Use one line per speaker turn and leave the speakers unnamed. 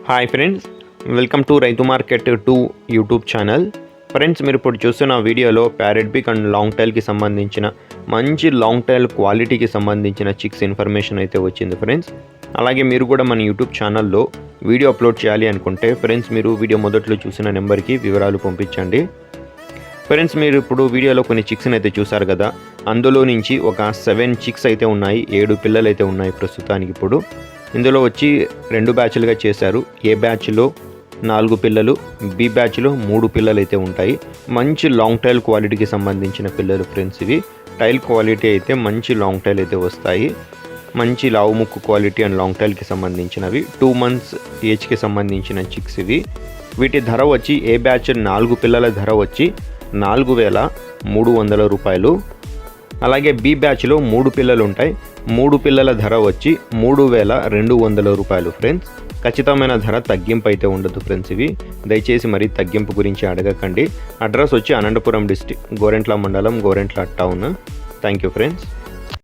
Hi friends, welcome to రైతు market 2 YouTube channel. Friends, మీరు ఇప్పుడు చూస్తున్న వీడియోలో ప్యారెట్ బిక్ అండ్ లాంగ్ టైల్కి సంబంధించిన మంచి లాంగ్ టైల్ క్వాలిటీకి సంబంధించిన చిక్స్ ఇన్ఫర్మేషన్ అయితే వచ్చింది ఫ్రెండ్స్. అలాగే మీరు కూడా మన యూట్యూబ్ ఛానల్లో వీడియో అప్లోడ్ చేయాలి అనుకుంటే ఫ్రెండ్స్, మీరు వీడియో మొదట్లో చూసిన నెంబర్కి వివరాలు పంపించండి. ఫ్రెండ్స్, మీరు ఇప్పుడు వీడియోలో కొన్ని చిక్స్ని అయితే చూసారు కదా, అందులో నుంచి ఒక 7 చిక్స్ అయితే ఉన్నాయి, 7 పిల్లలు అయితే ఉన్నాయి ప్రస్తుతానికి. ఇప్పుడు ఇందులో వచ్చి 2 బ్యాచ్లుగా చేశారు. ఏ బ్యాచ్లో 4 పిల్లలు, బి బ్యాచ్లో 3 పిల్లలు అయితే ఉంటాయి. మంచి లాంగ్ టైల్ క్వాలిటీకి సంబంధించిన పిల్లలు ఫ్రెండ్స్. ఇవి టైల్ క్వాలిటీ అయితే మంచి లాంగ్ టైల్ అయితే వస్తాయి. మంచి లావు ముక్కు క్వాలిటీ అండ్ లాంగ్ టైల్కి సంబంధించినవి 2 మంత్స్ ఏజ్కి సంబంధించిన చిక్స్ ఇవి. వీటి ధర వచ్చి ఏ బ్యాచ్ 4 పిల్లల ధర వచ్చి 4,300 రూపాయలు. అలాగే బి బ్యాచ్లో 3 పిల్లలు ఉంటాయి, 3 పిల్లల ధర వచ్చి 3,200 రూపాయలు ఫ్రెండ్స్. ఖచ్చితమైన ధర తగ్గింపు అయితే ఉండదు ఫ్రెండ్స్. ఇవి దయచేసి మరి తగ్గింపు గురించి అడగకండి. అడ్రస్ వచ్చి అనంతపురం డిస్ట్రిక్ట్, గోరెంట్ల మండలం, Gorantla town. Thank you friends.